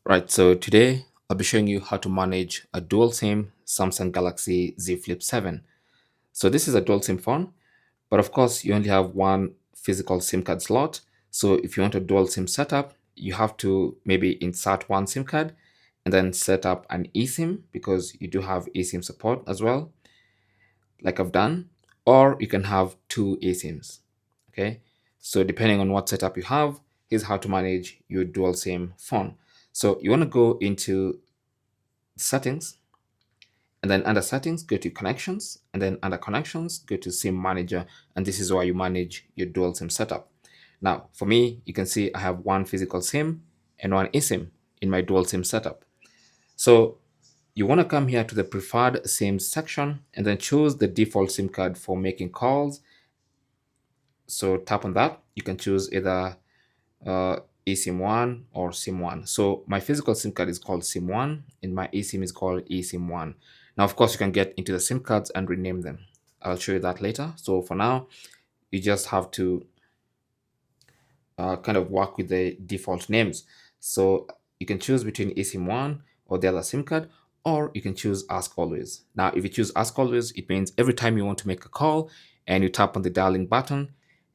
Right, so today I'll be showing you how to manage a dual SIM Samsung Galaxy Z Flip 7. So this is a dual SIM phone, but of course you only have one physical SIM card slot. So if you want a dual SIM setup, you have to maybe insert one SIM card and then set up an eSIM because you do have eSIM support as well, like I've done, or you can have two eSIMs. Okay, so depending on what setup you have, here's how to manage your dual SIM phone. So you want to go into settings, and then under settings, go to connections, and then under connections, go to SIM manager, and this is where you manage your dual SIM setup. Now, for me, you can see I have one physical SIM and one eSIM in my dual SIM setup. So you want to come here to the preferred SIMs section and then choose the default SIM card for making calls. So tap on that. You can choose either eSIM 1 or SIM 1. So my physical SIM card is called SIM 1 and my eSIM is called eSIM 1. Now, of course, you can get into the SIM cards and rename them. I'll show you that later. So for now, you just have to kind of work with the default names. So you can choose between eSIM 1 or the other SIM card, or you can choose Ask Always. Now, if you choose Ask Always, it means every time you want to make a call and you tap on the dialing button,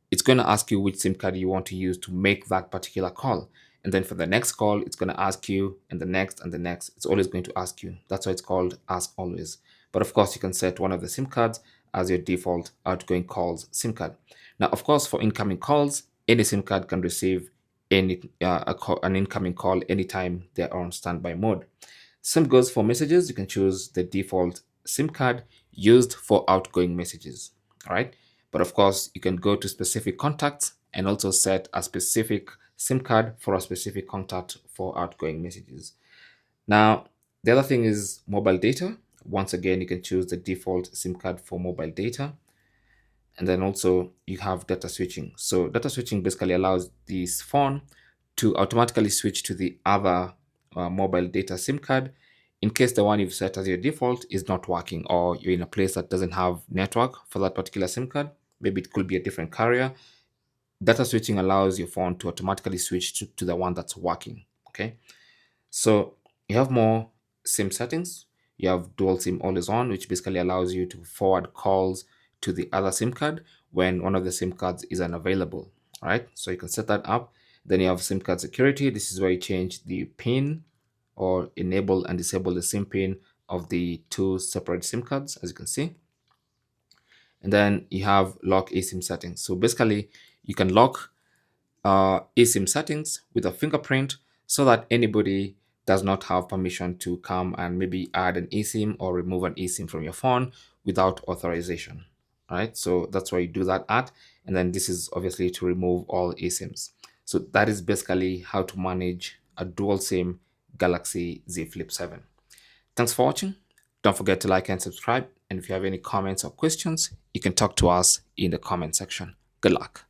it's going to ask you which SIM card you want to use to make that particular call. And then for the next call, it's going to ask you, and the next and the next. It's always going to ask you. That's why it's called Ask Always. But of course, you can set one of the SIM cards as your default outgoing calls SIM card. Now, of course, for incoming calls, any SIM card can receive an incoming call anytime they're on standby mode. Same goes for messages. You can choose the default SIM card used for outgoing messages. All right. But of course, you can go to specific contacts and also set a specific SIM card for a specific contact for outgoing messages. Now, the other thing is mobile data. Once again, you can choose the default SIM card for mobile data. And then also you have data switching. So data switching basically allows this phone to automatically switch to the other mobile data SIM card in case the one you've set as your default is not working, or you're in a place that doesn't have network for that particular SIM card. Maybe it could be a different carrier. Data switching allows your phone to automatically switch to the one that's working. Okay. So you have more SIM settings. You have dual SIM always on, which basically allows you to forward calls to the other SIM card when one of the SIM cards is unavailable. All right. So you can set that up. Then you have SIM card security. This is where you change the PIN or enable and disable the SIM PIN of the two separate SIM cards, as you can see. And then you have lock eSIM settings. So basically, you can lock eSIM settings with a fingerprint so that anybody does not have permission to come and maybe add an eSIM or remove an eSIM from your phone without authorization. All right, so that's why you do that at. And then this is obviously to remove all eSIMs. So that is basically how to manage a dual SIM Galaxy Z Flip 7. Thanks for watching. Don't forget to like and subscribe. And if you have any comments or questions, you can talk to us in the comment section. Good luck.